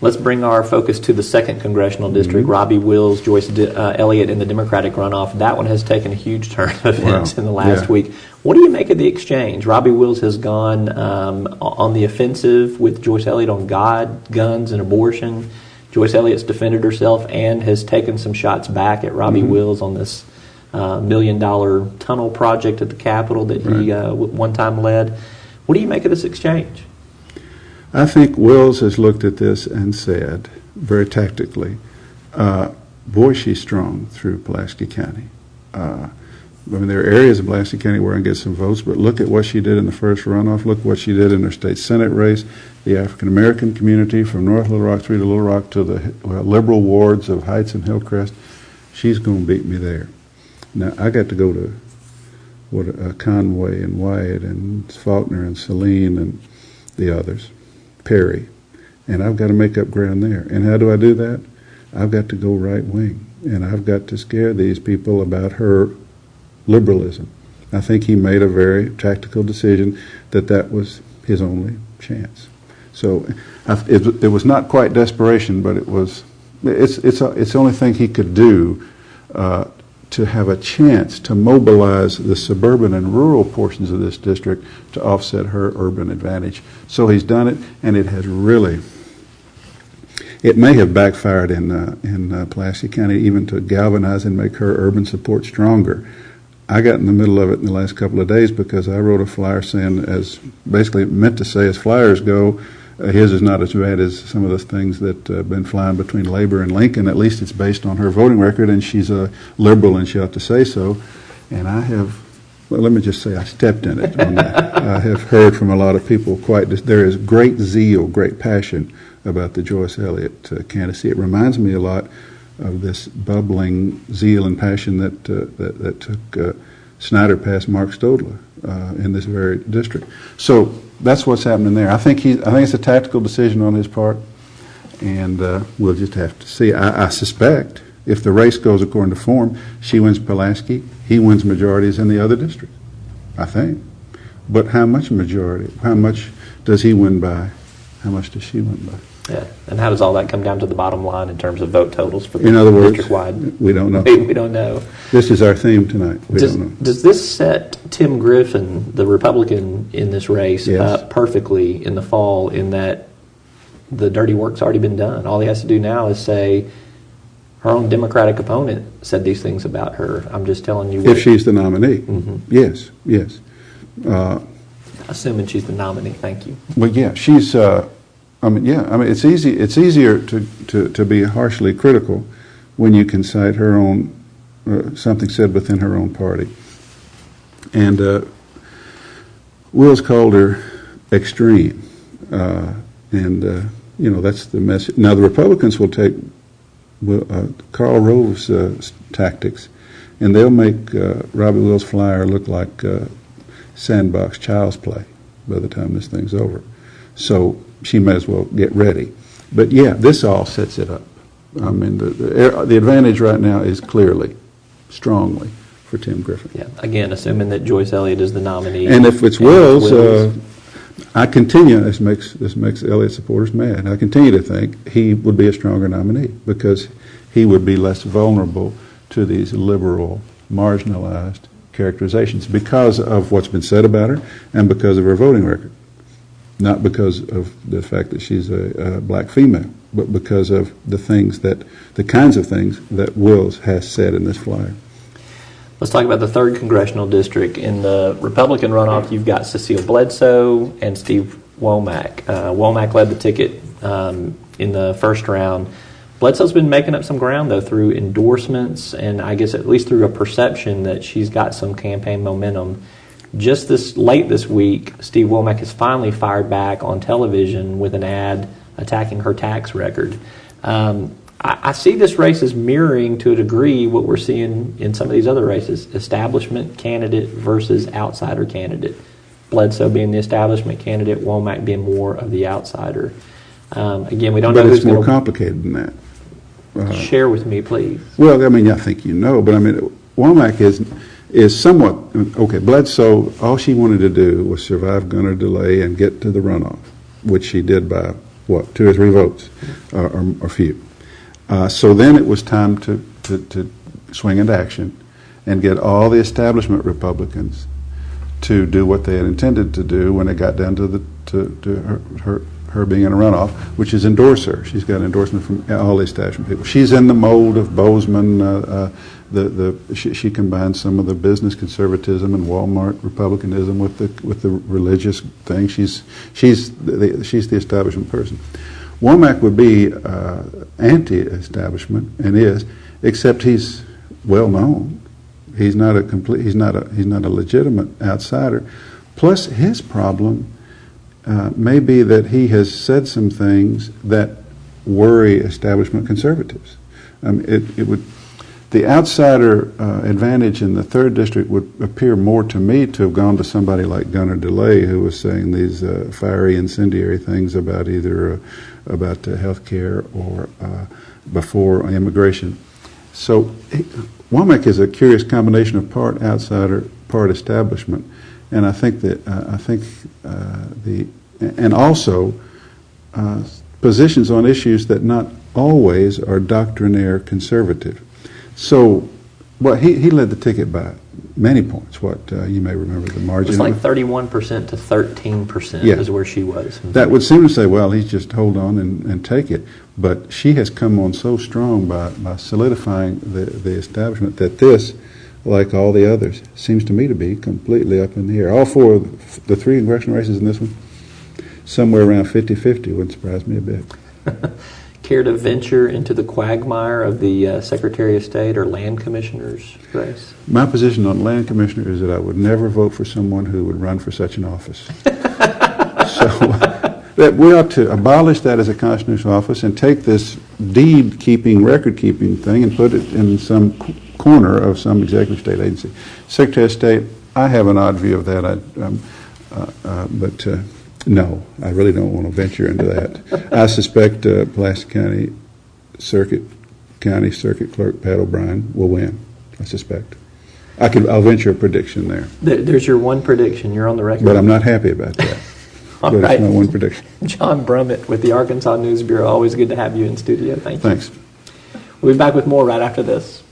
Let's bring our focus to the 2nd Congressional District. Robbie Wills, Joyce Elliott in the Democratic runoff. That one has taken a huge turn of events in the last week. What do you make of the exchange? Robbie Wills has gone on the offensive with Joyce Elliott on God, guns, and abortion. Joyce Elliott's defended herself and has taken some shots back at Robbie Wills on this $1 million tunnel project at the Capitol that he one time led. What do you make of this exchange? I think Wills has looked at this and said, very tactically, boy, she's strong through Pulaski County. I mean, there are areas of Pulaski County where I can get some votes, but look at what she did in the first runoff. Look what she did in her state Senate race. The African-American community from North Little Rock 3 to Little Rock to the liberal wards of Heights and Hillcrest, she's going to beat me there. Now, I got to go to Conway and Wyatt and Faulkner and Saline and the others, Perry, and I've got to make up ground there. And how do I do that? I've got to go right wing, and I've got to scare these people about her liberalism. I think he made a very tactical decision that was his only chance. So it was not quite desperation, but it's the only thing he could do to have a chance to mobilize the suburban and rural portions of this district to offset her urban advantage. So he's done it, and it has really, it may have backfired in Pulaski County even to galvanize and make her urban support stronger. I got in the middle of it in the last couple of days because I wrote a flyer saying, as basically meant to say, as flyers go, his is not as bad as some of the things that have been flying between Labor and Lincoln. At least it's based on her voting record, and she's a liberal, and she ought to say so. And I have, well, let me just say I stepped in it on that. I have heard from a lot of people there is great zeal, great passion about the Joyce Elliott candidacy. It reminds me a lot of this bubbling zeal and passion that took Snyder past Mark Stodler in this very district. So that's what's happening there. I think it's a tactical decision on his part, and we'll just have to see. I suspect if the race goes according to form, she wins Pulaski, he wins majorities in the other districts, I think. But how much majority? How much does he win by? How much does she win by? Yeah, and how does all that come down to the bottom line in terms of vote totals for the in other words, district-wide? We don't know. We don't know. This is our theme tonight. We don't know. Does this set Tim Griffin, the Republican in this race, up perfectly in the fall in that the dirty work's already been done? All he has to do now is say, her own Democratic opponent said these things about her. I'm just telling you. If she's the nominee. Yes. Assuming she's the nominee, thank you. Well, yeah, she's... it's easy. It's easier to be harshly critical when you can cite her own something said within her own party. And Wills called her extreme, that's the message. Now the Republicans will take Karl Rove's tactics, and they'll make Robbie Wills' flyer look like sandbox child's play by the time this thing's over. So she may as well get ready. But yeah, this all sets it up. I mean, the advantage right now is clearly, strongly, for Tim Griffin. Yeah. Again, assuming that Joyce Elliott is the nominee. And if it's Wills, I continue. This makes Elliott supporters mad. I continue to think he would be a stronger nominee because he would be less vulnerable to these liberal, marginalized characterizations because of what's been said about her and because of her voting record. Not because of the fact that she's a black female, but because of the kinds of things that Wills has said in this flyer. Let's talk about the 3rd Congressional District. In the Republican runoff, you've got Cecile Bledsoe and Steve Womack. Womack led the ticket in the first round. Bledsoe's been making up some ground, though, through endorsements and I guess at least through a perception that she's got some campaign momentum. Just late this week, Steve Womack has finally fired back on television with an ad attacking her tax record. I see this race as mirroring to a degree what we're seeing in some of these other races, establishment candidate versus outsider candidate. Bledsoe being the establishment candidate, Womack being more of the outsider. Again, we don't know who's going to... But it's more complicated than that. Share with me, please. Well, I mean, I think you know, but I mean, Womack is somewhat, okay, Bledsoe, all she wanted to do was survive gunner delay and get to the runoff, which she did by what, 2 or 3 votes, or few. So then it was time to swing into action and get all the establishment Republicans to do what they had intended to do when it got down to her being in a runoff, which is endorse her. She's got endorsement from all the establishment people. She's in the mold of Bozeman. She combines some of the business conservatism and Walmart republicanism with the religious thing. She's the establishment person. Womack would be anti-establishment and is, except he's well known. He's not a legitimate outsider. Plus, his problem may be that he has said some things that worry establishment conservatives. The outsider advantage in the 3rd District would appear more to me to have gone to somebody like Gunnar DeLay, who was saying these fiery, incendiary things about either about health care or before immigration. So Womack is a curious combination of part outsider, part establishment, and I think that and also positions on issues that not always are doctrinaire conservative. So, well, he led the ticket by many points. What you may remember the margin. It was like 31% to 13% is where she was. That would seem to say, well, he's just hold on and take it. But she has come on so strong by solidifying the establishment that this, like all the others, seems to me to be completely up in the air. All 4 of the 3 congressional races in this one, somewhere around 50-50, wouldn't surprise me a bit. Care to venture into the quagmire of the Secretary of State or Land Commissioner's race? My position on Land Commissioner is that I would never vote for someone who would run for such an office. So that we ought to abolish that as a constitutional office and take this deed-keeping, record-keeping thing and put it in some corner of some executive state agency. Secretary of State, I have an odd view of that, but no, I really don't want to venture into that. I suspect Pulaski County Circuit Clerk Pat O'Brien will win. I suspect. I'll venture a prediction there. There's your one prediction. You're on the record. But I'm not happy about that. All but right. It's my one prediction. John Brummett with the Arkansas News Bureau. Always good to have you in studio. Thank you. Thanks. We'll be back with more right after this.